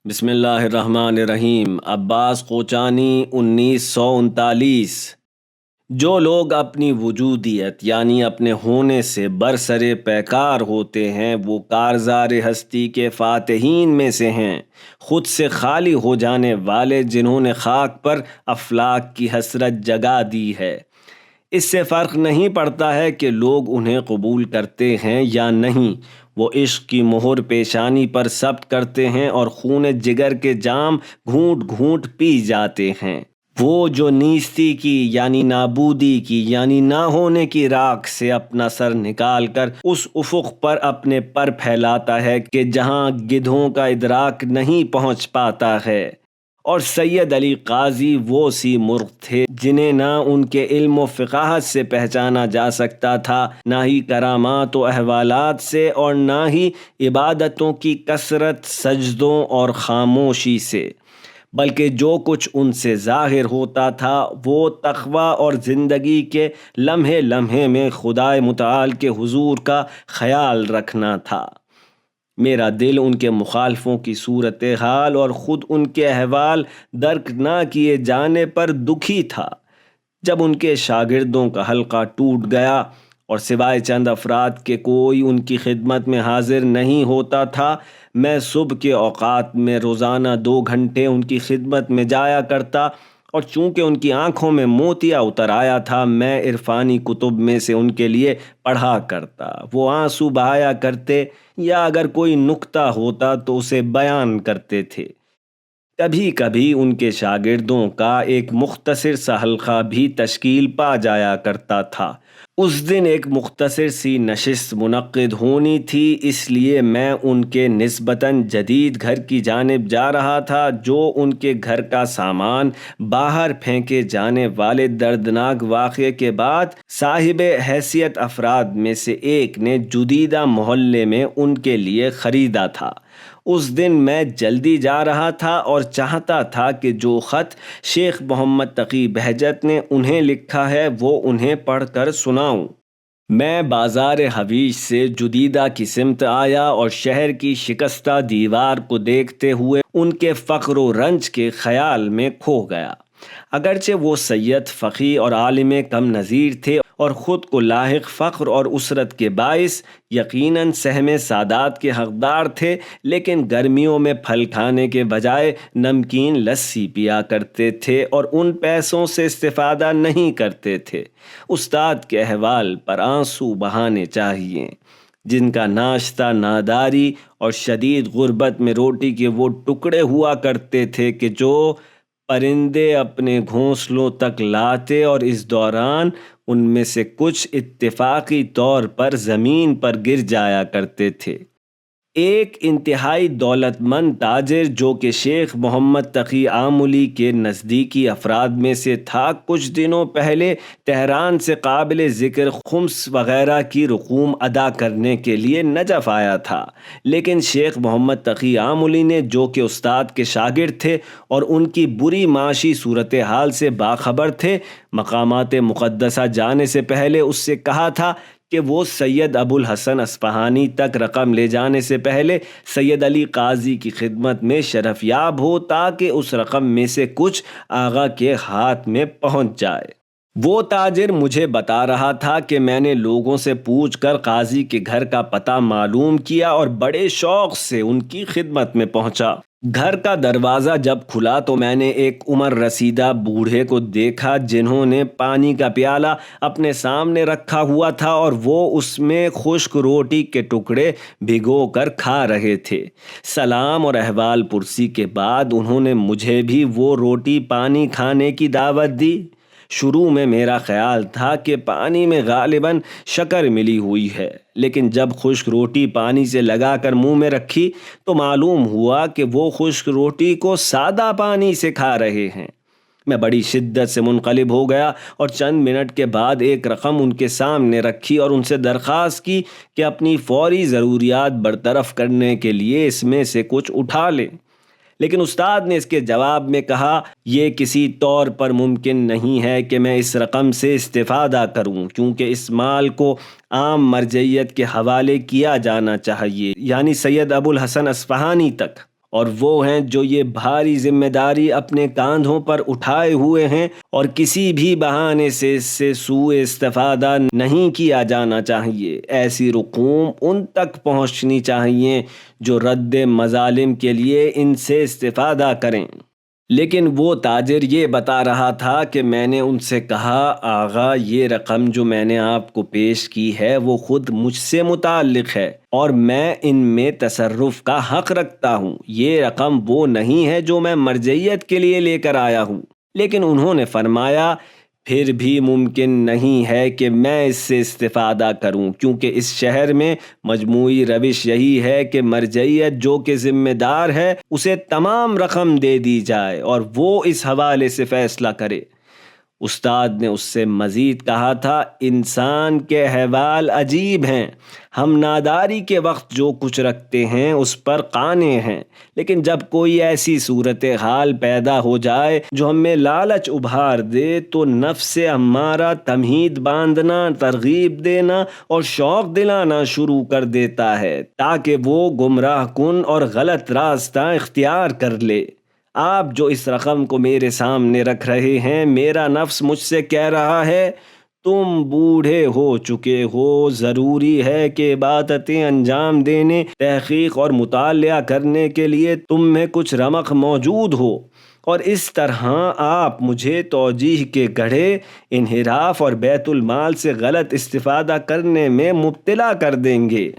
بسم اللہ الرحمن الرحیم۔ عباس کوچانی 1939۔ جو لوگ اپنی وجودیت یعنی اپنے ہونے سے برسر پیکار ہوتے ہیں وہ کارزار ہستی کے فاتحین میں سے ہیں، خود سے خالی ہو جانے والے جنہوں نے خاک پر افلاک کی حسرت جگا دی ہے۔ اس سے فرق نہیں پڑتا ہے کہ لوگ انہیں قبول کرتے ہیں یا نہیں، وہ عشق کی مہر پیشانی پر ثبت کرتے ہیں اور خون جگر کے جام گھونٹ گھونٹ پی جاتے ہیں۔ وہ جو نیستی کی یعنی نابودی کی یعنی نہ ہونے کی راکھ سے اپنا سر نکال کر اس افق پر اپنے پر پھیلاتا ہے کہ جہاں گدھوں کا ادراک نہیں پہنچ پاتا ہے۔ اور سید علی قاضی وہ سی مرغ تھے جنہیں نہ ان کے علم و فقاہت سے پہچانا جا سکتا تھا، نہ ہی کرامات و احوالات سے، اور نہ ہی عبادتوں کی کثرت، سجدوں اور خاموشی سے، بلکہ جو کچھ ان سے ظاہر ہوتا تھا وہ تقویٰ اور زندگی کے لمحے لمحے میں خدائے متعال کے حضور کا خیال رکھنا تھا۔ میرا دل ان کے مخالفوں کی صورتحال اور خود ان کے احوال درک نہ کیے جانے پر دکھی تھا۔ جب ان کے شاگردوں کا حلقہ ٹوٹ گیا اور سوائے چند افراد کے کوئی ان کی خدمت میں حاضر نہیں ہوتا تھا، میں صبح کے اوقات میں روزانہ 2 گھنٹے ان کی خدمت میں جایا کرتا، اور چونکہ ان کی آنکھوں میں موتیا اتر آیا تھا، میں عرفانی کتب میں سے ان کے لیے پڑھا کرتا۔ وہ آنسو بہایا کرتے یا اگر کوئی نکتہ ہوتا تو اسے بیان کرتے تھے۔ کبھی کبھی ان کے شاگردوں کا ایک مختصر سا حلقہ بھی تشکیل پا جایا کرتا تھا۔ اس دن ایک مختصر سی نشست منعقد ہونی تھی، اس لیے میں ان کے نسبتاً جدید گھر کی جانب جا رہا تھا، جو ان کے گھر کا سامان باہر پھینکے جانے والے دردناک واقعے کے بعد صاحب حیثیت افراد میں سے ایک نے جدیدہ محلے میں ان کے لیے خریدا تھا۔ اس دن میں جلدی جا رہا تھا اور چاہتا تھا کہ جو خط شیخ محمد تقی بہجت نے انہیں لکھا ہے وہ انہیں پڑھ کر سناؤں۔ میں بازار حویج سے جدیدہ کی سمت آیا اور شہر کی شکستہ دیوار کو دیکھتے ہوئے ان کے فقر و رنج کے خیال میں کھو گیا۔ اگرچہ وہ سید، فقیہ اور عالم کم نظیر تھے اور خود کو لاحق فخر اور اسرت کے باعث یقیناً سہم سادات کے حقدار تھے، لیکن گرمیوں میں پھل کھانے کے بجائے نمکین لسی پیا کرتے تھے اور ان پیسوں سے استفادہ نہیں کرتے تھے۔ استاد کے احوال پر آنسو بہانے چاہیے، جن کا ناشتہ ناداری اور شدید غربت میں روٹی کے وہ ٹکڑے ہوا کرتے تھے کہ جو پرندے اپنے گھونسلوں تک لاتے اور اس دوران ان میں سے کچھ اتفاقی طور پر زمین پر گر جایا کرتے تھے۔ ایک انتہائی دولت مند تاجر جو کہ شیخ محمد تقی آملی کے نزدیکی افراد میں سے تھا، کچھ دنوں پہلے تہران سے قابل ذکر خمس وغیرہ کی رقوم ادا کرنے کے لیے نجف آیا تھا، لیکن شیخ محمد تقی آملی نے، جو کہ استاد کے شاگرد تھے اور ان کی بری معاشی صورتحال سے باخبر تھے، مقامات مقدسہ جانے سے پہلے اس سے کہا تھا کہ وہ سید ابو الحسن اصفہانی تک رقم لے جانے سے پہلے سید علی قاضی کی خدمت میں شرف یاب ہو، تاکہ اس رقم میں سے کچھ آغا کے ہاتھ میں پہنچ جائے۔ وہ تاجر مجھے بتا رہا تھا کہ میں نے لوگوں سے پوچھ کر قاضی کے گھر کا پتہ معلوم کیا اور بڑے شوق سے ان کی خدمت میں پہنچا۔ گھر کا دروازہ جب کھلا تو میں نے ایک عمر رسیدہ بوڑھے کو دیکھا جنہوں نے پانی کا پیالہ اپنے سامنے رکھا ہوا تھا اور وہ اس میں خشک روٹی کے ٹکڑے بھگو کر کھا رہے تھے۔ سلام اور احوال پرسی کے بعد انہوں نے مجھے بھی وہ روٹی پانی کھانے کی دعوت دی۔ شروع میں میرا خیال تھا کہ پانی میں غالباً شکر ملی ہوئی ہے، لیکن جب خشک روٹی پانی سے لگا کر منہ میں رکھی تو معلوم ہوا کہ وہ خشک روٹی کو سادہ پانی سے کھا رہے ہیں۔ میں بڑی شدت سے منقلب ہو گیا اور چند منٹ کے بعد ایک رقم ان کے سامنے رکھی اور ان سے درخواست کی کہ اپنی فوری ضروریات برطرف کرنے کے لیے اس میں سے کچھ اٹھا لیں، لیکن استاد نے اس کے جواب میں کہا، یہ کسی طور پر ممکن نہیں ہے کہ میں اس رقم سے استفادہ کروں، کیونکہ اس مال کو عام مرجعیت کے حوالے کیا جانا چاہیے، یعنی سید ابو الحسن اصفہانی تک، اور وہ ہیں جو یہ بھاری ذمہ داری اپنے کاندھوں پر اٹھائے ہوئے ہیں، اور کسی بھی بہانے سے اس سے سوء استفادہ نہیں کیا جانا چاہیے۔ ایسی رقوم ان تک پہنچنی چاہیے جو رد مظالم کے لیے ان سے استفادہ کریں۔ لیکن وہ تاجر یہ بتا رہا تھا کہ میں نے ان سے کہا، آغا، یہ رقم جو میں نے آپ کو پیش کی ہے وہ خود مجھ سے متعلق ہے اور میں ان میں تصرف کا حق رکھتا ہوں۔ یہ رقم وہ نہیں ہے جو میں مرجعیت کے لیے لے کر آیا ہوں۔ لیکن انہوں نے فرمایا، پھر بھی ممکن نہیں ہے کہ میں اس سے استفادہ کروں، کیونکہ اس شہر میں مجموعی روش یہی ہے کہ مرجعیت جو کہ ذمہ دار ہے اسے تمام رقم دے دی جائے اور وہ اس حوالے سے فیصلہ کرے۔ استاد نے اس سے مزید کہا تھا، انسان کے احوال عجیب ہیں، ہم ناداری کے وقت جو کچھ رکھتے ہیں اس پر قانع ہیں، لیکن جب کوئی ایسی صورتحال پیدا ہو جائے جو ہم میں لالچ ابھار دے تو نفس ہمارا تمہید باندھنا، ترغیب دینا اور شوق دلانا شروع کر دیتا ہے تاکہ وہ گمراہ کن اور غلط راستہ اختیار کر لے۔ آپ جو اس رقم کو میرے سامنے رکھ رہے ہیں، میرا نفس مجھ سے کہہ رہا ہے، تم بوڑھے ہو چکے ہو، ضروری ہے کہ عبادتیں انجام دینے، تحقیق اور مطالعہ کرنے کے لیے تم میں کچھ رمق موجود ہو، اور اس طرح آپ مجھے توجیہ کے گڑھے، انحراف اور بیت المال سے غلط استفادہ کرنے میں مبتلا کر دیں گے۔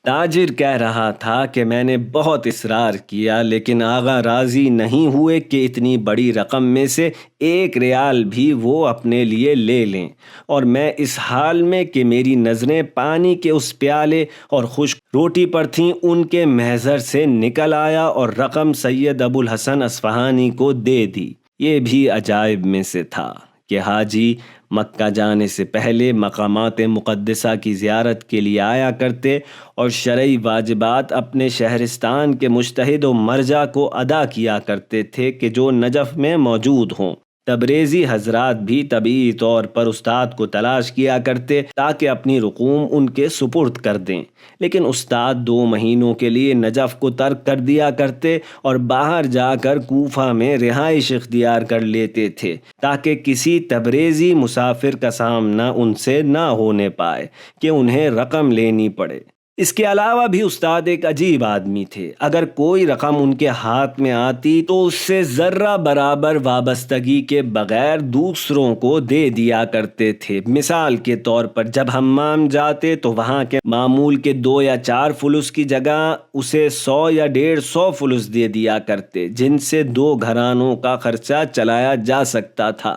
تاجر کہہ رہا تھا کہ میں نے بہت اصرار کیا، لیکن آغا راضی نہیں ہوئے کہ اتنی بڑی رقم میں سے 1 ریال بھی وہ اپنے لیے لے لیں، اور میں اس حال میں کہ میری نظریں پانی کے اس پیالے اور خشک روٹی پر تھیں ان کے محضر سے نکل آیا اور رقم سید ابو الحسن اصفہانی کو دے دی۔ یہ بھی عجائب میں سے تھا کہ حاجی مکہ جانے سے پہلے مقامات مقدسہ کی زیارت کے لیے آیا کرتے اور شرعی واجبات اپنے شہرستان کے مجتہد و مرجع کو ادا کیا کرتے تھے کہ جو نجف میں موجود ہوں۔ تبریزی حضرات بھی طبیعی طور پر استاد کو تلاش کیا کرتے تاکہ اپنی رقوم ان کے سپرد کر دیں، لیکن استاد 2 مہینوں کے لیے نجف کو ترک کر دیا کرتے اور باہر جا کر کوفہ میں رہائش اختیار کر لیتے تھے تاکہ کسی تبریزی مسافر کا سامنا ان سے نہ ہونے پائے کہ انہیں رقم لینی پڑے۔ اس کے علاوہ بھی استاد ایک عجیب آدمی تھے۔ اگر کوئی رقم ان کے ہاتھ میں آتی تو اس سے ذرہ برابر وابستگی کے بغیر دوسروں کو دے دیا کرتے تھے۔ مثال کے طور پر جب حمام جاتے تو وہاں کے معمول کے 2 یا 4 فلس کی جگہ اسے 100 یا 150 فلس دے دیا کرتے، جن سے 2 گھرانوں کا خرچہ چلایا جا سکتا تھا۔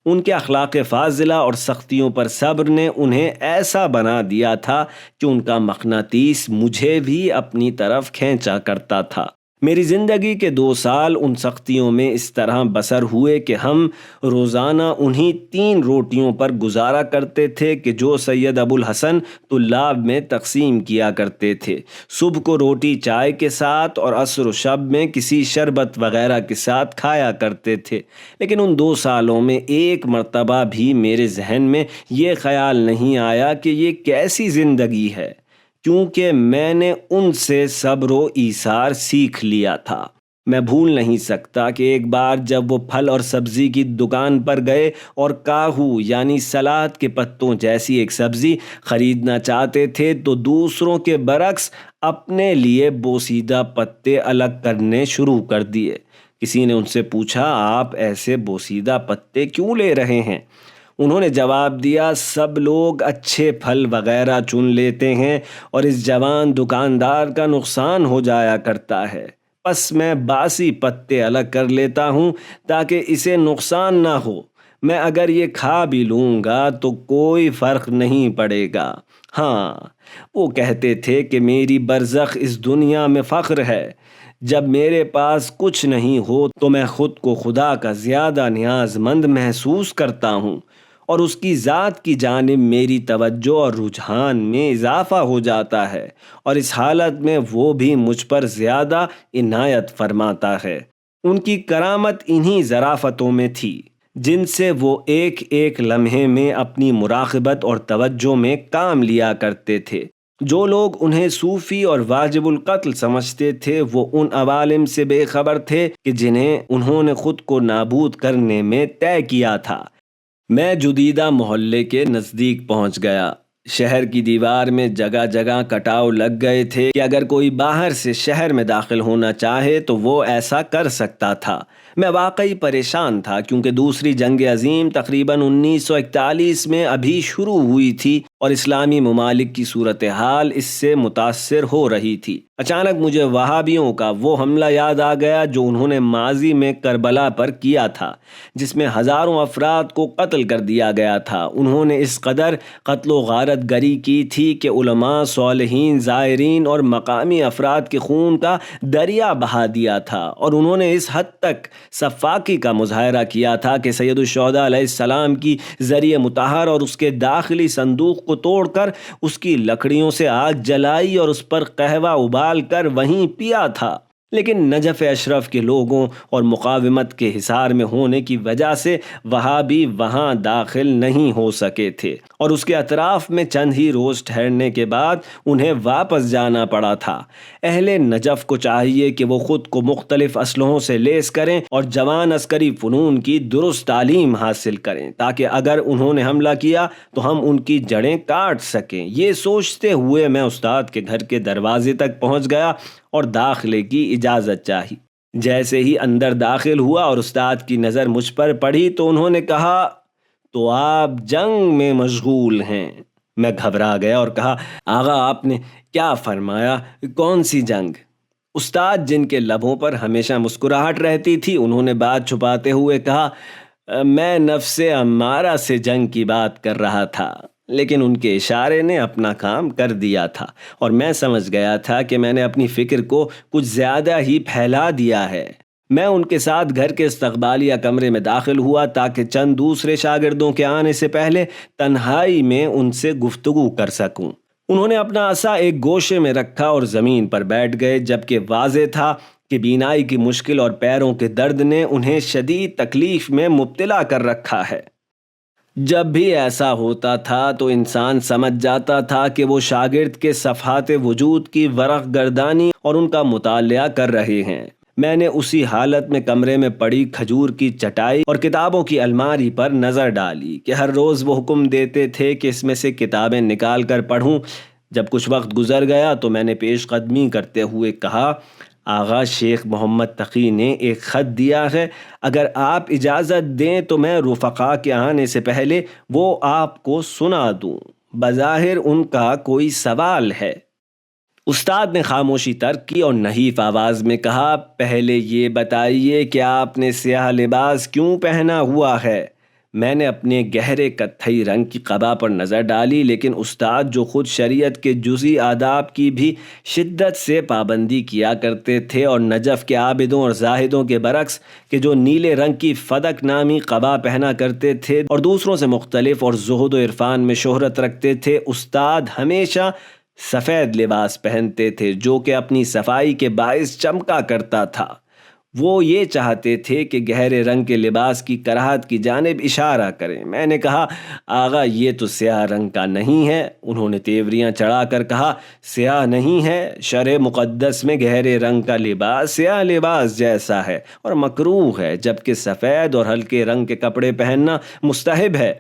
ان کے اخلاق فاضلہ اور سختیوں پر صبر نے انہیں ایسا بنا دیا تھا کہ ان کا مقناطیس مجھے بھی اپنی طرف کھینچا کرتا تھا۔ میری زندگی کے 2 سال ان سختیوں میں اس طرح بسر ہوئے کہ ہم روزانہ انہی 3 روٹیوں پر گزارا کرتے تھے کہ جو سید ابو الحسن طلاب میں تقسیم کیا کرتے تھے۔ صبح کو روٹی چائے کے ساتھ اور عصر و شب میں کسی شربت وغیرہ کے ساتھ کھایا کرتے تھے، لیکن ان 2 سالوں میں ایک مرتبہ بھی میرے ذہن میں یہ خیال نہیں آیا کہ یہ کیسی زندگی ہے، کیونکہ میں نے ان سے صبر و ایثار سیکھ لیا تھا۔ میں بھول نہیں سکتا کہ ایک بار جب وہ پھل اور سبزی کی دکان پر گئے اور کاہو یعنی سلاد کے پتوں جیسی ایک سبزی خریدنا چاہتے تھے تو دوسروں کے برعکس اپنے لیے بوسیدہ پتے الگ کرنے شروع کر دیے۔ کسی نے ان سے پوچھا، آپ ایسے بوسیدہ پتے کیوں لے رہے ہیں؟ انہوں نے جواب دیا، سب لوگ اچھے پھل وغیرہ چن لیتے ہیں اور اس جوان دکاندار کا نقصان ہو جایا کرتا ہے، بس میں باسی پتے الگ کر لیتا ہوں تاکہ اسے نقصان نہ ہو۔ میں اگر یہ کھا بھی لوں گا تو کوئی فرق نہیں پڑے گا۔ ہاں، وہ کہتے تھے کہ میری برزخ اس دنیا میں فخر ہے۔ جب میرے پاس کچھ نہیں ہو تو میں خود کو خدا کا زیادہ نیاز مند محسوس کرتا ہوں اور اس کی ذات کی جانب میری توجہ اور رجحان میں اضافہ ہو جاتا ہے، اور اس حالت میں وہ بھی مجھ پر زیادہ عنایت فرماتا ہے۔ ان کی کرامت انہی ظرافتوں میں تھی جن سے وہ ایک ایک لمحے میں اپنی مراقبت اور توجہ میں کام لیا کرتے تھے۔ جو لوگ انہیں صوفی اور واجب القتل سمجھتے تھے وہ ان عوالم سے بے خبر تھے کہ جنہیں انہوں نے خود کو نابود کرنے میں طے کیا تھا۔ میں جدیدہ محلے کے نزدیک پہنچ گیا۔ شہر کی دیوار میں جگہ جگہ کٹاؤ لگ گئے تھے کہ اگر کوئی باہر سے شہر میں داخل ہونا چاہے تو وہ ایسا کر سکتا تھا۔ میں واقعی پریشان تھا کیونکہ دوسری جنگ عظیم تقریباً 1941 میں ابھی شروع ہوئی تھی اور اسلامی ممالک کی صورتحال اس سے متاثر ہو رہی تھی۔ اچانک مجھے وہابیوں کا وہ حملہ یاد آ گیا جو انہوں نے ماضی میں کربلا پر کیا تھا، جس میں ہزاروں افراد کو قتل کر دیا گیا تھا۔ انہوں نے اس قدر قتل و غارت گری کی تھی کہ علماء، صالحین، زائرین اور مقامی افراد کے خون کا دریا بہا دیا تھا، اور انہوں نے اس حد تک سفاکی کا مظاہرہ کیا تھا کہ سید الشہداء علیہ السلام کی ذریعہ مطہر اور اس کے داخلی صندوق کو توڑ کر اس کی لکڑیوں سے آگ جلائی اور اس پر قہوہ ابال کر وہیں پیا تھا۔ لیکن نجف اشرف کے لوگوں اور مقاومت کے حصار میں ہونے کی وجہ سے وہابی وہاں داخل نہیں ہو سکے تھے، اور اس کے اطراف میں چند ہی روز ٹھہرنے کے بعد انہیں واپس جانا پڑا تھا۔ اہل نجف کو چاہیے کہ وہ خود کو مختلف اسلحوں سے لیس کریں اور جوان عسکری فنون کی درست تعلیم حاصل کریں تاکہ اگر انہوں نے حملہ کیا تو ہم ان کی جڑیں کاٹ سکیں۔ یہ سوچتے ہوئے میں استاد کے گھر کے دروازے تک پہنچ گیا اور داخلے کی اجازت چاہی۔ جیسے ہی اندر داخل ہوا اور استاد کی نظر مجھ پر پڑی تو انہوں نے کہا، تو آپ جنگ میں مشغول ہیں؟ میں گھبرا گیا اور کہا، آغا آپ نے کیا فرمایا؟ کون سی جنگ؟ استاد، جن کے لبوں پر ہمیشہ مسکراہٹ رہتی تھی، انہوں نے بات چھپاتے ہوئے کہا، میں نفس امارہ سے جنگ کی بات کر رہا تھا۔ لیکن ان کے اشارے نے اپنا کام کر دیا تھا اور میں سمجھ گیا تھا کہ میں نے اپنی فکر کو کچھ زیادہ ہی پھیلا دیا ہے۔ میں ان کے ساتھ گھر کے استقبالیہ کمرے میں داخل ہوا تاکہ چند دوسرے شاگردوں کے آنے سے پہلے تنہائی میں ان سے گفتگو کر سکوں۔ انہوں نے اپنا عصا ایک گوشے میں رکھا اور زمین پر بیٹھ گئے، جبکہ واضح تھا کہ بینائی کی مشکل اور پیروں کے درد نے انہیں شدید تکلیف میں مبتلا کر رکھا ہے۔ جب بھی ایسا ہوتا تھا تو انسان سمجھ جاتا تھا کہ وہ شاگرد کے صفحات وجود کی ورق گردانی اور ان کا مطالعہ کر رہے ہیں۔ میں نے اسی حالت میں کمرے میں پڑی کھجور کی چٹائی اور کتابوں کی الماری پر نظر ڈالی کہ ہر روز وہ حکم دیتے تھے کہ اس میں سے کتابیں نکال کر پڑھوں۔ جب کچھ وقت گزر گیا تو میں نے پیش قدمی کرتے ہوئے کہا، آغا شیخ محمد تقی نے ایک خط دیا ہے، اگر آپ اجازت دیں تو میں رفقا کے آنے سے پہلے وہ آپ کو سنا دوں۔ بظاہر ان کا کوئی سوال ہے۔ استاد نے خاموشی ترک کی اور نحیف آواز میں کہا، پہلے یہ بتائیے کہ آپ نے سیاہ لباس کیوں پہنا ہوا ہے؟ میں نے اپنے گہرے کتھئی رنگ کی قبا پر نظر ڈالی، لیکن استاد جو خود شریعت کے جزئی آداب کی بھی شدت سے پابندی کیا کرتے تھے اور نجف کے عابدوں اور زاہدوں کے برعکس کہ جو نیلے رنگ کی فدق نامی قبا پہنا کرتے تھے اور دوسروں سے مختلف اور زہد و عرفان میں شہرت رکھتے تھے، استاد ہمیشہ سفید لباس پہنتے تھے جو کہ اپنی صفائی کے باعث چمکا کرتا تھا۔ وہ یہ چاہتے تھے کہ گہرے رنگ کے لباس کی کراہت کی جانب اشارہ کریں۔ میں نے کہا، آغا یہ تو سیاہ رنگ کا نہیں ہے۔ انہوں نے تیوریاں چڑھا کر کہا، سیاہ نہیں ہے، شرع مقدس میں گہرے رنگ کا لباس سیاہ لباس جیسا ہے اور مکروہ ہے، جبکہ سفید اور ہلکے رنگ کے کپڑے پہننا مستحب ہے۔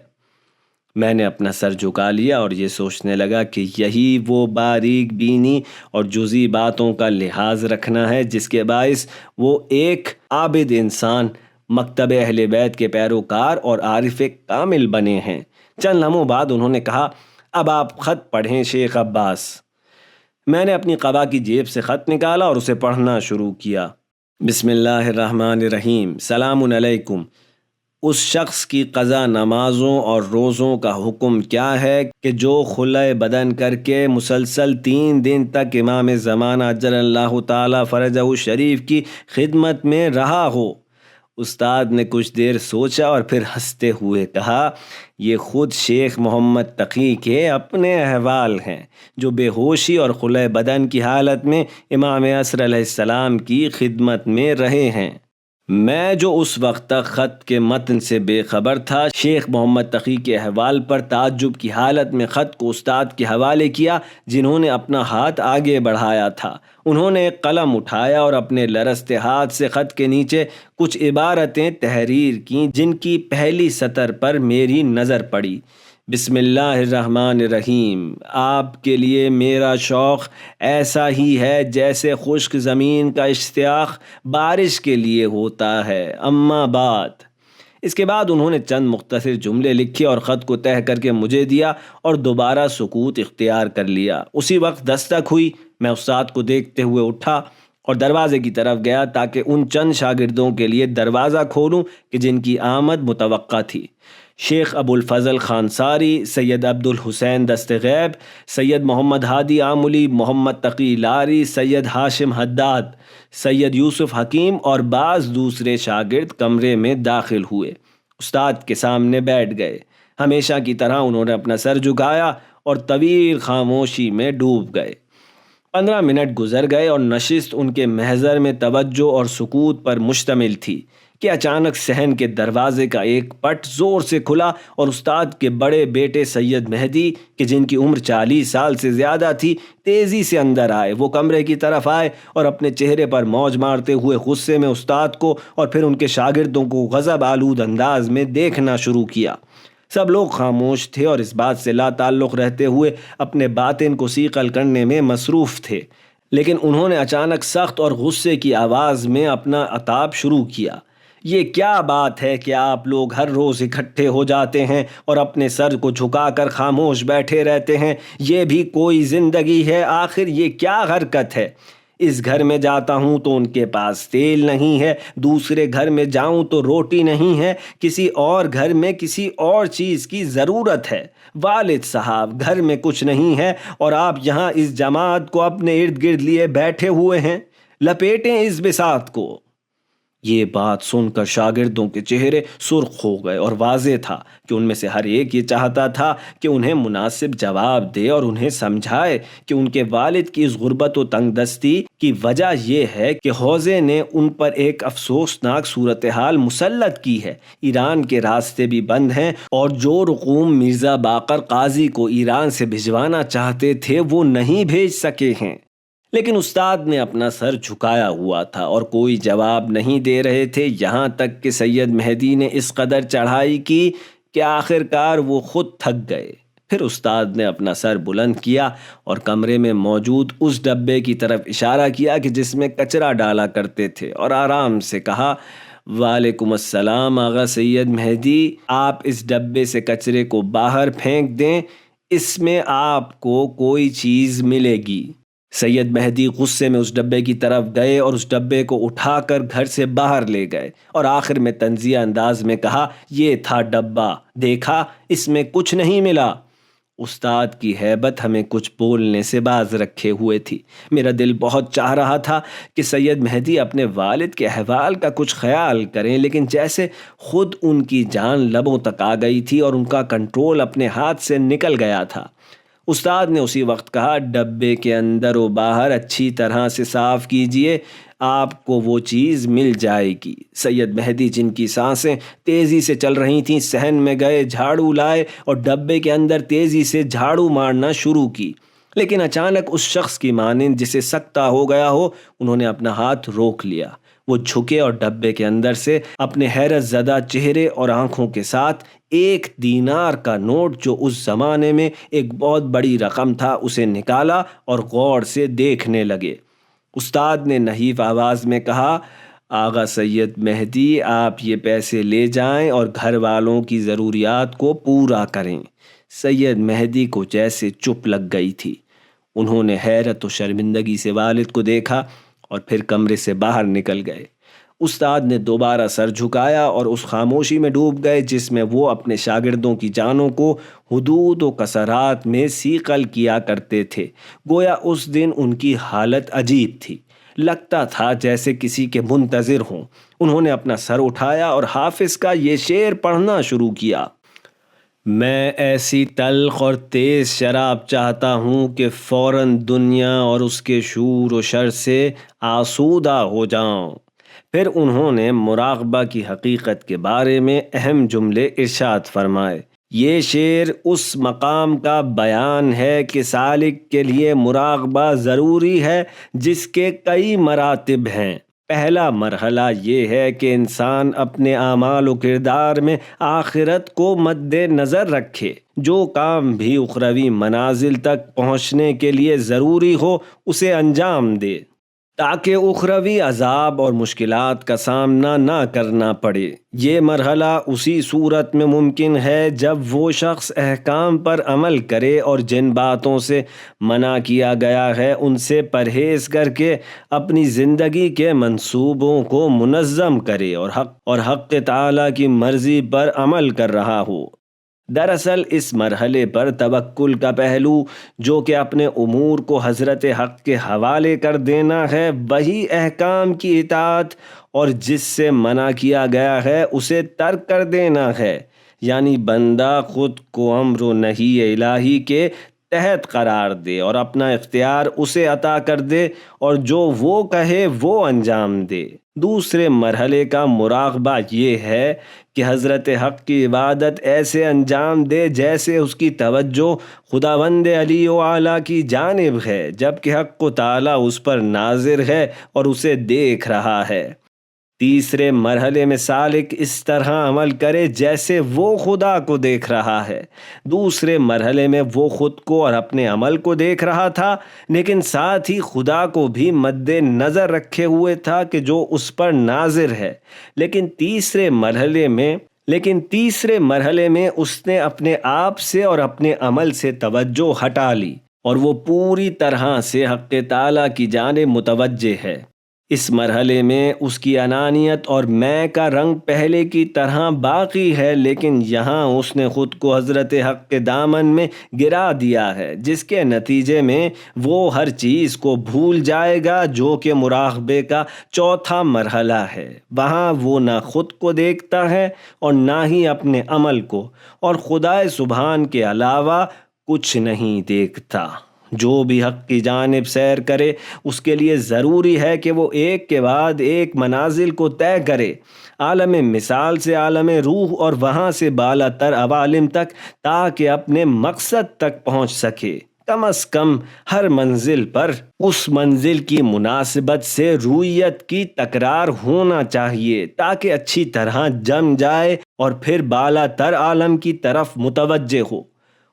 میں نے اپنا سر جھکا لیا اور یہ سوچنے لگا کہ یہی وہ باریک بینی اور جزئی باتوں کا لحاظ رکھنا ہے جس کے باعث وہ ایک عابد انسان، مکتب اہل بیت کے پیروکار اور عارف کامل بنے ہیں۔ چند لمحوں بعد انہوں نے کہا، اب آپ خط پڑھیں شیخ عباس۔ میں نے اپنی قبا کی جیب سے خط نکالا اور اسے پڑھنا شروع کیا۔ بسم اللہ الرحمن الرحیم، سلام علیکم۔ اس شخص کی قضا نمازوں اور روزوں کا حکم کیا ہے کہ جو خلع بدن کر کے مسلسل 3 دن تک امام زمانہ اجل اللہ تعالی فرجہ شریف کی خدمت میں رہا ہو؟ استاد نے کچھ دیر سوچا اور پھر ہنستے ہوئے کہا، یہ خود شیخ محمد تقی کے اپنے احوال ہیں جو بے ہوشی اور خلع بدن کی حالت میں امام عصر علیہ السلام کی خدمت میں رہے ہیں۔ میں جو اس وقت تک خط کے متن سے بے خبر تھا، شیخ محمد تقی کے احوال پر تعجب کی حالت میں خط کو استاد کے حوالے کیا، جنہوں نے اپنا ہاتھ آگے بڑھایا تھا۔ انہوں نے ایک قلم اٹھایا اور اپنے لرزتے ہاتھ سے خط کے نیچے کچھ عبارتیں تحریر کیں، جن کی پہلی سطر پر میری نظر پڑی: بسم اللہ الرحمن الرحیم۔ آپ کے لیے میرا شوق ایسا ہی ہے جیسے خشک زمین کا اشتیاق بارش کے لیے ہوتا ہے، اما بعد۔ اس کے بعد انہوں نے چند مختصر جملے لکھے اور خط کو تہہ کر کے مجھے دیا اور دوبارہ سکوت اختیار کر لیا۔ اسی وقت دستک ہوئی، میں استاد کو دیکھتے ہوئے اٹھا اور دروازے کی طرف گیا تاکہ ان چند شاگردوں کے لیے دروازہ کھولوں کہ جن کی آمد متوقع تھی: شیخ ابو الفضل خانساری، سید عبد الحسین دستغیب، سید محمد ہادی آملی، محمد تقی لاری، سید ہاشم حداد، سید یوسف حکیم اور بعض دوسرے شاگرد کمرے میں داخل ہوئے، استاد کے سامنے بیٹھ گئے۔ ہمیشہ کی طرح انہوں نے اپنا سر جھکایا اور طویل خاموشی میں ڈوب گئے۔ 15 منٹ گزر گئے اور نشست ان کے محضر میں توجہ اور سکوت پر مشتمل تھی کہ اچانک صحن کے دروازے کا ایک پٹ زور سے کھلا اور استاد کے بڑے بیٹے سید مہدی، کہ جن کی عمر 40 سال سے زیادہ تھی، تیزی سے اندر آئے۔ وہ کمرے کی طرف آئے اور اپنے چہرے پر موج مارتے ہوئے غصے میں استاد کو اور پھر ان کے شاگردوں کو غضب آلود انداز میں دیکھنا شروع کیا۔ سب لوگ خاموش تھے اور اس بات سے لا تعلق رہتے ہوئے اپنے باطن کو صیقل کرنے میں مصروف تھے، لیکن انہوں نے اچانک سخت اور غصے کی آواز میں اپنا عتاب شروع کیا: یہ کیا بات ہے کہ آپ لوگ ہر روز اکٹھے ہو جاتے ہیں اور اپنے سر کو جھکا کر خاموش بیٹھے رہتے ہیں؟ یہ بھی کوئی زندگی ہے؟ آخر یہ کیا حرکت ہے؟ اس گھر میں جاتا ہوں تو ان کے پاس تیل نہیں ہے، دوسرے گھر میں جاؤں تو روٹی نہیں ہے، کسی اور گھر میں کسی اور چیز کی ضرورت ہے۔ والد صاحب، گھر میں کچھ نہیں ہے اور آپ یہاں اس جماعت کو اپنے ارد گرد لیے بیٹھے ہوئے ہیں۔ لپیٹیں اس بساط کو۔ یہ بات سن کر شاگردوں کے چہرے سرخ ہو گئے اور واضح تھا کہ ان میں سے ہر ایک یہ چاہتا تھا کہ انہیں مناسب جواب دے اور انہیں سمجھائے کہ ان کے والد کی اس غربت و تنگ دستی کی وجہ یہ ہے کہ حوزے نے ان پر ایک افسوسناک صورتحال مسلط کی ہے۔ ایران کے راستے بھی بند ہیں اور جو رقوم مرزا باقر قاضی کو ایران سے بھجوانا چاہتے تھے وہ نہیں بھیج سکے ہیں۔ لیکن استاد نے اپنا سر جھکایا ہوا تھا اور کوئی جواب نہیں دے رہے تھے، یہاں تک کہ سید مہدی نے اس قدر چڑھائی کی کہ آخرکار وہ خود تھک گئے۔ پھر استاد نے اپنا سر بلند کیا اور کمرے میں موجود اس ڈبے کی طرف اشارہ کیا کہ جس میں کچرا ڈالا کرتے تھے اور آرام سے کہا: وعلیکم السلام آغا سید مہدی، آپ اس ڈبے سے کچرے کو باہر پھینک دیں، اس میں آپ کو کوئی چیز ملے گی۔ سید مہدی غصے میں اس ڈبے کی طرف گئے اور اس ڈبے کو اٹھا کر گھر سے باہر لے گئے اور آخر میں طنزیہ انداز میں کہا: یہ تھا ڈبہ، دیکھا، اس میں کچھ نہیں ملا۔ استاد کی ہیبت ہمیں کچھ بولنے سے باز رکھے ہوئے تھی۔ میرا دل بہت چاہ رہا تھا کہ سید مہدی اپنے والد کے احوال کا کچھ خیال کریں، لیکن جیسے خود ان کی جان لبوں تک آ گئی تھی اور ان کا کنٹرول اپنے ہاتھ سے نکل گیا تھا۔ استاد نے اسی وقت کہا: ڈبے کے اندر و باہر اچھی طرح سے صاف کیجئے، آپ کو وہ چیز مل جائے گی۔ سید مہدی، جن کی سانسیں تیزی سے چل رہی تھیں، صحن میں گئے، جھاڑو لائے اور ڈبے کے اندر تیزی سے جھاڑو مارنا شروع کی، لیکن اچانک اس شخص کی مانند جسے سکتہ ہو گیا ہو، انہوں نے اپنا ہاتھ روک لیا۔ وہ جھکے اور ڈبے کے اندر سے اپنے حیرت زدہ چہرے اور آنکھوں کے ساتھ 1 دینار کا نوٹ، جو اس زمانے میں ایک بہت بڑی رقم تھا، اسے نکالا اور غور سے دیکھنے لگے۔ استاد نے نحیف آواز میں کہا: آغا سید مہدی، آپ یہ پیسے لے جائیں اور گھر والوں کی ضروریات کو پورا کریں۔ سید مہدی کو جیسے چپ لگ گئی تھی۔ انہوں نے حیرت و شرمندگی سے والد کو دیکھا اور پھر کمرے سے باہر نکل گئے۔ استاد نے دوبارہ سر جھکایا اور اس خاموشی میں ڈوب گئے جس میں وہ اپنے شاگردوں کی جانوں کو حدود و کسرات میں صیقل کیا کرتے تھے۔ گویا اس دن ان کی حالت عجیب تھی، لگتا تھا جیسے کسی کے منتظر ہوں۔ انہوں نے اپنا سر اٹھایا اور حافظ کا یہ شعر پڑھنا شروع کیا: میں ایسی تلخ اور تیز شراب چاہتا ہوں کہ فوراً دنیا اور اس کے شور و شر سے آسودہ ہو جاؤں۔ پھر انہوں نے مراقبہ کی حقیقت کے بارے میں اہم جملے ارشاد فرمائے۔ یہ شعر اس مقام کا بیان ہے کہ سالک کے لیے مراقبہ ضروری ہے، جس کے کئی مراتب ہیں۔ پہلا مرحلہ یہ ہے کہ انسان اپنے اعمال و کردار میں آخرت کو مد نظر رکھے۔ جو کام بھی اخروی منازل تک پہنچنے کے لیے ضروری ہو اسے انجام دے، تاکہ اخروی عذاب اور مشکلات کا سامنا نہ کرنا پڑے۔ یہ مرحلہ اسی صورت میں ممکن ہے جب وہ شخص احکام پر عمل کرے اور جن باتوں سے منع کیا گیا ہے ان سے پرہیز کر کے اپنی زندگی کے منصوبوں کو منظم کرے اور حق تعالیٰ کی مرضی پر عمل کر رہا ہو۔ دراصل اس مرحلے پر توکل کا پہلو، جو کہ اپنے امور کو حضرت حق کے حوالے کر دینا ہے، وہی احکام کی اطاعت اور جس سے منع کیا گیا ہے اسے ترک کر دینا ہے۔ یعنی بندہ خود کو امر و نہی الہی کے تحت قرار دے اور اپنا اختیار اسے عطا کر دے اور جو وہ کہے وہ انجام دے۔ دوسرے مرحلے کا مراقبہ یہ ہے کہ حضرت حق کی عبادت ایسے انجام دے جیسے اس کی توجہ خداوند علی و اعلیٰ کی جانب ہے، جبکہ حق تعالیٰ اس پر ناظر ہے اور اسے دیکھ رہا ہے۔ تیسرے مرحلے میں سالک اس طرح عمل کرے جیسے وہ خدا کو دیکھ رہا ہے۔ دوسرے مرحلے میں وہ خود کو اور اپنے عمل کو دیکھ رہا تھا، لیکن ساتھ ہی خدا کو بھی مد نظر رکھے ہوئے تھا کہ جو اس پر ناظر ہے۔ لیکن تیسرے مرحلے میں اس نے اپنے آپ سے اور اپنے عمل سے توجہ ہٹا لی اور وہ پوری طرح سے حق تعالیٰ کی جانب متوجہ ہے۔ اس مرحلے میں اس کی انانیت اور میں کا رنگ پہلے کی طرح باقی ہے، لیکن یہاں اس نے خود کو حضرت حق کے دامن میں گرا دیا ہے، جس کے نتیجے میں وہ ہر چیز کو بھول جائے گا، جو کہ مراقبے کا چوتھا مرحلہ ہے۔ وہاں وہ نہ خود کو دیکھتا ہے اور نہ ہی اپنے عمل کو، اور خدا سبحان کے علاوہ کچھ نہیں دیکھتا۔ جو بھی حق کی جانب سیر کرے اس کے لیے ضروری ہے کہ وہ ایک کے بعد ایک منازل کو طے کرے، عالم مثال سے عالم روح اور وہاں سے بالا تر عوالم تک، تاکہ اپنے مقصد تک پہنچ سکے۔ کم از کم ہر منزل پر اس منزل کی مناسبت سے رویت کی تکرار ہونا چاہیے، تاکہ اچھی طرح جم جائے اور پھر بالا تر عالم کی طرف متوجہ ہو۔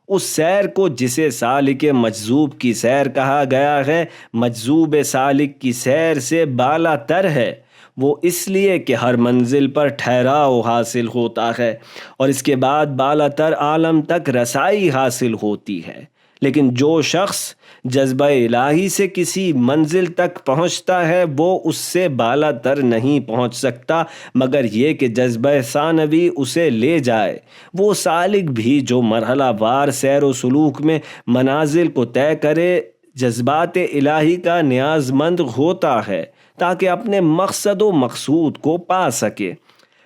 اس سیر کو جسے سالک مجذوب کی سیر کہا گیا ہے، مجذوب سالک کی سیر سے بالا تر ہے۔ وہ اس لیے کہ ہر منزل پر ٹھہراؤ حاصل ہوتا ہے اور اس کے بعد بالا تر عالم تک رسائی حاصل ہوتی ہے۔ لیکن جو شخص جذبہ الہی سے کسی منزل تک پہنچتا ہے وہ اس سے بالا تر نہیں پہنچ سکتا، مگر یہ کہ جذبہ ثانوی اسے لے جائے۔ وہ سالک بھی جو مرحلہ وار سیر و سلوک میں منازل کو طے کرے، جذبات الہی کا نیاز مند ہوتا ہے تاکہ اپنے مقصد و مقصود کو پا سکے۔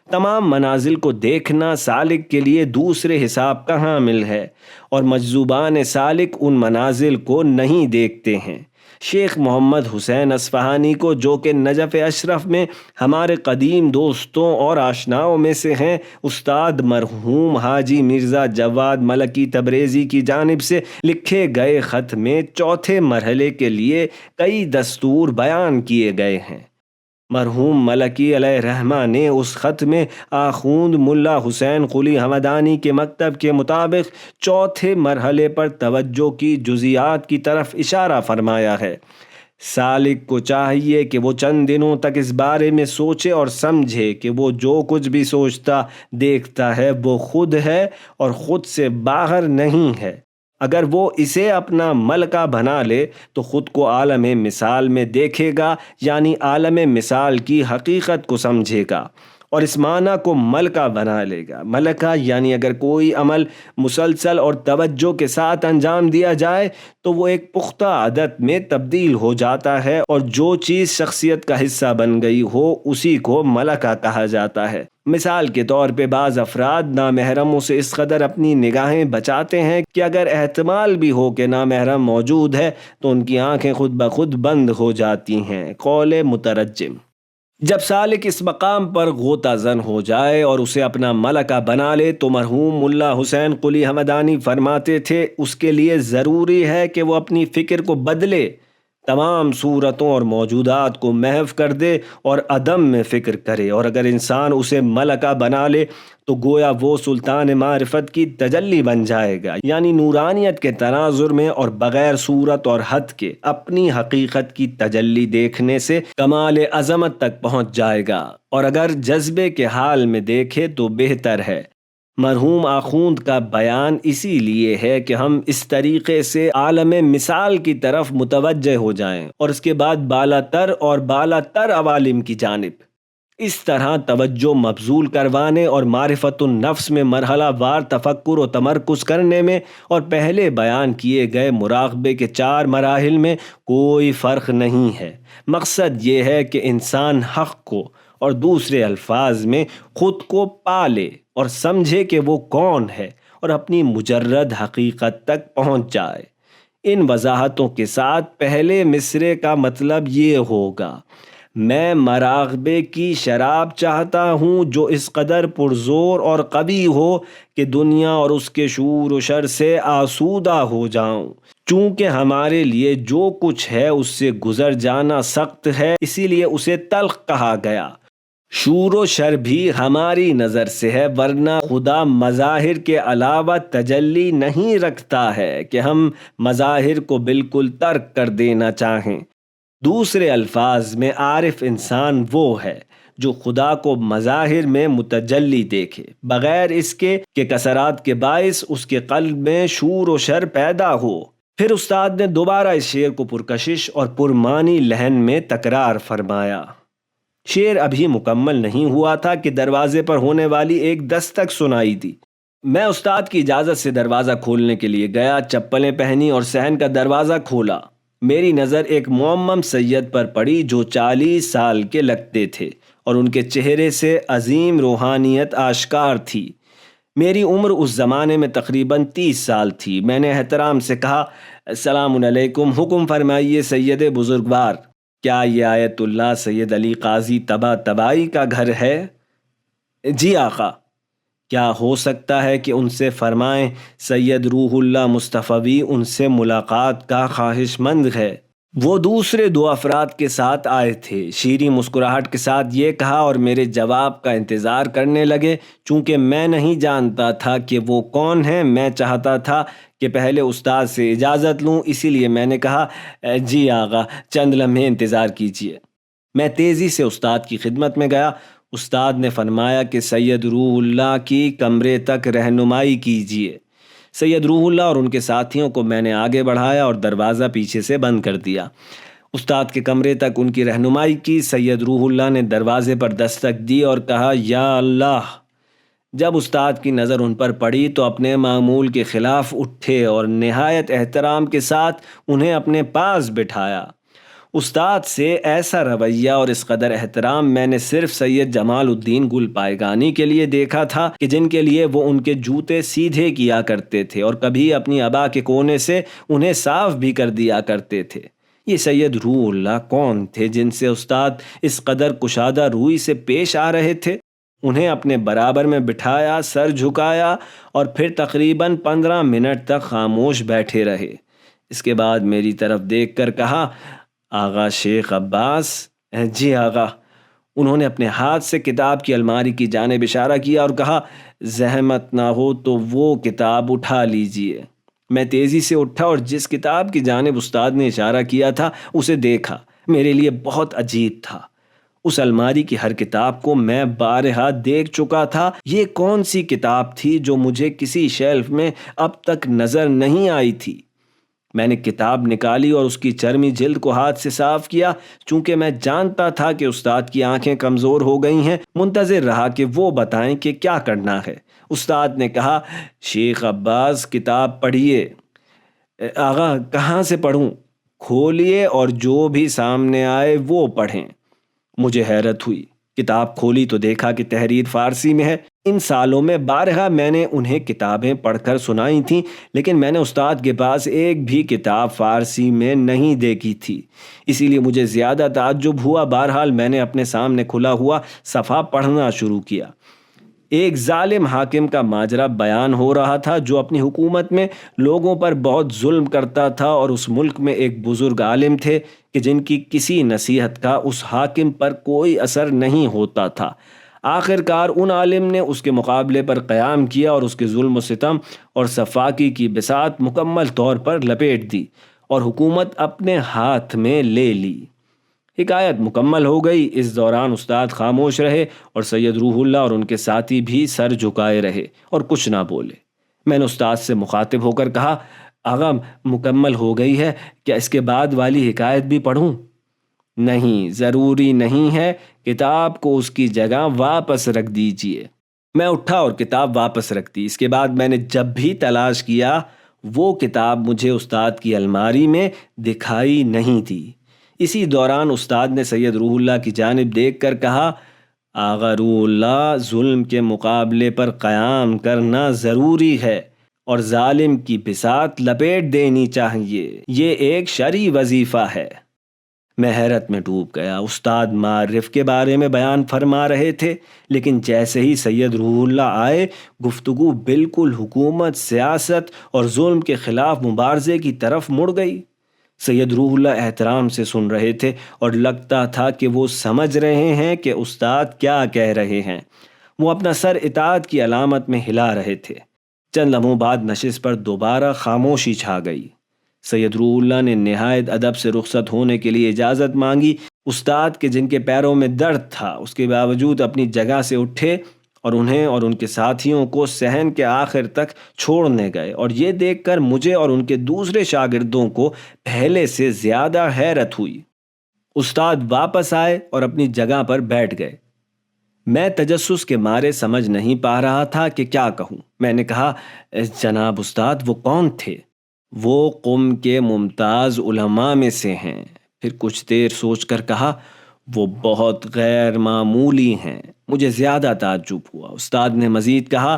تمام منازل کو دیکھنا سالک کے لیے دوسرے حساب کا حامل ہے، اور مجذوبان سالک ان منازل کو نہیں دیکھتے ہیں۔ شیخ محمد حسین اصفہانی کو، جو کہ نجف اشرف میں ہمارے قدیم دوستوں اور آشناؤں میں سے ہیں، استاد مرحوم حاجی مرزا جواد ملکی تبریزی کی جانب سے لکھے گئے خط میں چوتھے مرحلے کے لیے کئی دستور بیان کیے گئے ہیں۔ مرحوم ملکی علیہ رحمہ نے اس خط میں آخوند ملا حسین قلی حمدانی کے مکتب کے مطابق چوتھے مرحلے پر توجہ کی جزیات کی طرف اشارہ فرمایا ہے۔ سالک کو چاہیے کہ وہ چند دنوں تک اس بارے میں سوچے اور سمجھے کہ وہ جو کچھ بھی سوچتا دیکھتا ہے وہ خود ہے اور خود سے باہر نہیں ہے۔ اگر وہ اسے اپنا ملکہ بنا لے تو خود کو عالم مثال میں دیکھے گا، یعنی عالم مثال کی حقیقت کو سمجھے گا اور اس معنی کو ملکہ بنا لے گا۔ ملکہ یعنی اگر کوئی عمل مسلسل اور توجہ کے ساتھ انجام دیا جائے تو وہ ایک پختہ عادت میں تبدیل ہو جاتا ہے، اور جو چیز شخصیت کا حصہ بن گئی ہو اسی کو ملکہ کہا جاتا ہے۔ مثال کے طور پہ بعض افراد نامحرموں سے اس قدر اپنی نگاہیں بچاتے ہیں کہ اگر احتمال بھی ہو کہ نامحرم موجود ہے تو ان کی آنکھیں خود بخود بند ہو جاتی ہیں۔ قول مترجم۔ جب سالک اس مقام پر غوطہ زن ہو جائے اور اسے اپنا ملکہ بنا لے تو مرحوم ملا حسین قلی حمدانی فرماتے تھے اس کے لیے ضروری ہے کہ وہ اپنی فکر کو بدلے، تمام صورتوں اور موجودات کو محو کر دے اور عدم میں فکر کرے، اور اگر انسان اسے ملکہ بنا لے تو گویا وہ سلطان معرفت کی تجلی بن جائے گا، یعنی نورانیت کے تناظر میں اور بغیر صورت اور حد کے اپنی حقیقت کی تجلی دیکھنے سے کمال عظمت تک پہنچ جائے گا، اور اگر جذبے کے حال میں دیکھے تو بہتر ہے۔ مرحوم آخوند کا بیان اسی لیے ہے کہ ہم اس طریقے سے عالم مثال کی طرف متوجہ ہو جائیں اور اس کے بعد بالا تر عوالم کی جانب اس طرح توجہ مبذول کروانے اور معرفت النفس میں مرحلہ وار تفکر و تمرکز کرنے میں اور پہلے بیان کیے گئے مراقبے کے 4 مراحل میں کوئی فرق نہیں ہے۔ مقصد یہ ہے کہ انسان حق کو اور دوسرے الفاظ میں خود کو پالے اور سمجھے کہ وہ کون ہے اور اپنی مجرد حقیقت تک پہنچ جائے۔ ان وضاحتوں کے ساتھ پہلے مصرے کا مطلب یہ ہوگا: میں مراقبے کی شراب چاہتا ہوں جو اس قدر پرزور اور قوی ہو کہ دنیا اور اس کے شور و شر سے آسودہ ہو جاؤں۔ چونکہ ہمارے لیے جو کچھ ہے اس سے گزر جانا سخت ہے، اسی لیے اسے تلخ کہا گیا۔ شور و شر بھی ہماری نظر سے ہے، ورنہ خدا مظاہر کے علاوہ تجلی نہیں رکھتا ہے کہ ہم مظاہر کو بالکل ترک کر دینا چاہیں۔ دوسرے الفاظ میں عارف انسان وہ ہے جو خدا کو مظاہر میں متجلی دیکھے، بغیر اس کے کہ کثرات کے باعث اس کے قلب میں شور و شر پیدا ہو۔ پھر استاد نے دوبارہ اس شعر کو پرکشش اور پرمانی لہن میں تکرار فرمایا۔ شعر ابھی مکمل نہیں ہوا تھا کہ دروازے پر ہونے والی ایک دستک سنائی دی۔ میں استاد کی اجازت سے دروازہ کھولنے کے لیے گیا، چپلیں پہنی اور صحن کا دروازہ کھولا۔ میری نظر ایک معمم سید پر پڑی جو 40 سال کے لگتے تھے اور ان کے چہرے سے عظیم روحانیت آشکار تھی۔ میری عمر اس زمانے میں تقریباً 30 سال تھی۔ میں نے احترام سے کہا: السلام علیکم، حکم فرمائیے سید بزرگوار، کیا یہ آیت اللہ سید علی قاضی طباطبائی کا گھر ہے؟ جی آقا۔ کیا ہو سکتا ہے کہ ان سے فرمائیں سید روح اللہ مصطفی ان سے ملاقات کا خواہش مند ہے؟ وہ دوسرے 2 افراد کے ساتھ آئے تھے۔ شیریں مسکراہٹ کے ساتھ یہ کہا اور میرے جواب کا انتظار کرنے لگے۔ چونکہ میں نہیں جانتا تھا کہ وہ کون ہیں، میں چاہتا تھا کہ پہلے استاد سے اجازت لوں، اسی لیے میں نے کہا: جی آقا، چند لمحے انتظار کیجیے۔ میں تیزی سے استاد کی خدمت میں گیا۔ استاد نے فرمایا کہ سید روح اللہ کی کمرے تک رہنمائی کیجیے۔ سید روح اللہ اور ان کے ساتھیوں کو میں نے آگے بڑھایا اور دروازہ پیچھے سے بند کر دیا۔ استاد کے کمرے تک ان کی رہنمائی کی۔ سید روح اللہ نے دروازے پر دستک دی اور کہا: یا اللہ! جب استاد کی نظر ان پر پڑی تو اپنے معمول کے خلاف اٹھے اور نہایت احترام کے ساتھ انہیں اپنے پاس بٹھایا۔ استاد سے ایسا رویہ اور اس قدر احترام میں نے صرف سید جمال الدین گل پائیگانی کے لیے دیکھا تھا کہ جن کے لیے وہ ان کے جوتے سیدھے کیا کرتے تھے اور کبھی اپنی عبا کے کونے سے انہیں صاف بھی کر دیا کرتے تھے۔ یہ سید روح اللہ کون تھے جن سے استاد اس قدر کشادہ روئی سے پیش آ رہے تھے؟ انہیں اپنے برابر میں بٹھایا، سر جھکایا اور پھر تقریباً 15 منٹ تک خاموش بیٹھے رہے۔ اس کے بعد میری طرف دیکھ کر کہا: آغا شیخ عباس۔ جی آغا۔ انہوں نے اپنے ہاتھ سے کتاب کی الماری کی جانب اشارہ کیا اور کہا: زحمت نہ ہو تو وہ کتاب اٹھا لیجئے۔ میں تیزی سے اٹھا اور جس کتاب کی جانب استاد نے اشارہ کیا تھا اسے دیکھا۔ میرے لیے بہت عجیب تھا۔ اس الماری کی ہر کتاب کو میں بارہا دیکھ چکا تھا۔ یہ کون سی کتاب تھی جو مجھے کسی شیلف میں اب تک نظر نہیں آئی تھی؟ میں نے کتاب نکالی اور اس کی چرمی جلد کو ہاتھ سے صاف کیا۔ چونکہ میں جانتا تھا کہ استاد کی آنکھیں کمزور ہو گئی ہیں، منتظر رہا کہ وہ بتائیں کہ کیا کرنا ہے۔ استاد نے کہا: شیخ عباس، کتاب پڑھیے۔ آغا، کہاں سے پڑھوں؟ کھولیے اور جو بھی سامنے آئے وہ پڑھیں۔ مجھے حیرت ہوئی۔ کتاب کھولی تو دیکھا کہ تحریر فارسی میں ہے۔ ان سالوں میں بارہا میں نے انہیں کتابیں پڑھ کر سنائی تھیں، لیکن میں نے استاد کے پاس ایک بھی کتاب فارسی میں نہیں دیکھی تھی، اسی لیے مجھے زیادہ تعجب ہوا۔ بہرحال میں نے اپنے سامنے کھلا ہوا صفحہ پڑھنا شروع کیا۔ ایک ظالم حاکم کا ماجرا بیان ہو رہا تھا جو اپنی حکومت میں لوگوں پر بہت ظلم کرتا تھا، اور اس ملک میں ایک بزرگ عالم تھے کہ جن کی کسی نصیحت کا اس حاکم پر کوئی اثر نہیں ہوتا تھا۔ آخر کار ان عالم نے اس کے مقابلے پر قیام کیا اور اس کے ظلم و ستم اور سفاکی کی بساط مکمل طور پر لپیٹ دی اور حکومت اپنے ہاتھ میں لے لی۔ حکایت مکمل ہو گئی۔ اس دوران استاد خاموش رہے اور سید روح اللہ اور ان کے ساتھی بھی سر جھکائے رہے اور کچھ نہ بولے۔ میں نے استاد سے مخاطب ہو کر کہا، آغا مکمل ہو گئی ہے، کیا اس کے بعد والی حکایت بھی پڑھوں؟ نہیں، ضروری نہیں ہے، کتاب کو اس کی جگہ واپس رکھ دیجئے۔ میں اٹھا اور کتاب واپس رکھ دی۔ اس کے بعد میں نے جب بھی تلاش کیا وہ کتاب مجھے استاد کی الماری میں دکھائی نہیں دی۔ اسی دوران استاد نے سید روح اللہ کی جانب دیکھ کر کہا، آغا روح اللہ، ظلم کے مقابلے پر قیام کرنا ضروری ہے اور ظالم کی بساط لپیٹ دینی چاہیے، یہ ایک شرعی وظیفہ ہے۔ میں حیرت میں ڈوب گیا۔ استاد معرف کے بارے میں بیان فرما رہے تھے، لیکن جیسے ہی سید روح اللہ آئے گفتگو بالکل حکومت، سیاست اور ظلم کے خلاف مبارزے کی طرف مڑ گئی۔ سید روح اللہ احترام سے سن رہے تھے اور لگتا تھا کہ وہ سمجھ رہے ہیں کہ استاد کیا کہہ رہے ہیں۔ وہ اپنا سر اطاعت کی علامت میں ہلا رہے تھے۔ چند لمحوں بعد نشست پر دوبارہ خاموشی چھا گئی۔ سید روح اللہ نے نہایت ادب سے رخصت ہونے کے لیے اجازت مانگی۔ استاد کے جن کے پیروں میں درد تھا اس کے باوجود اپنی جگہ سے اٹھے اور انہیں اور ان کے ساتھیوں کو صحن کے آخر تک چھوڑنے گئے، اور یہ دیکھ کر مجھے اور ان کے دوسرے شاگردوں کو پہلے سے زیادہ حیرت ہوئی۔ استاد واپس آئے اور اپنی جگہ پر بیٹھ گئے۔ میں تجسس کے مارے سمجھ نہیں پا رہا تھا کہ کیا کہوں۔ میں نے کہا، جناب استاد، وہ کون تھے؟ وہ قم کے ممتاز علماء میں سے ہیں۔ پھر کچھ دیر سوچ کر کہا، وہ بہت غیر معمولی ہیں۔ مجھے زیادہ تعجب ہوا۔ استاد نے مزید کہا،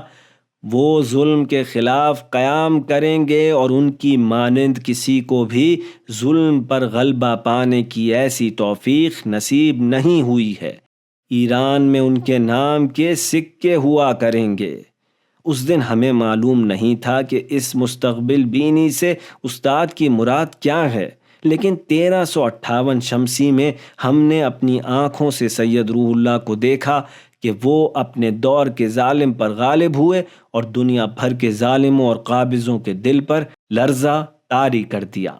وہ ظلم کے خلاف قیام کریں گے اور ان کی مانند کسی کو بھی ظلم پر غلبہ پانے کی ایسی توفیق نصیب نہیں ہوئی ہے۔ ایران میں ان کے نام کے سکے ہوا کریں گے۔ اس دن ہمیں معلوم نہیں تھا کہ اس مستقبل بینی سے استاد کی مراد کیا ہے، لیکن 1358 شمسی میں ہم نے اپنی آنکھوں سے سید روح اللہ کو دیکھا کہ وہ اپنے دور کے ظالم پر غالب ہوئے اور دنیا بھر کے ظالموں اور قابضوں کے دل پر لرزہ طاری کر دیا۔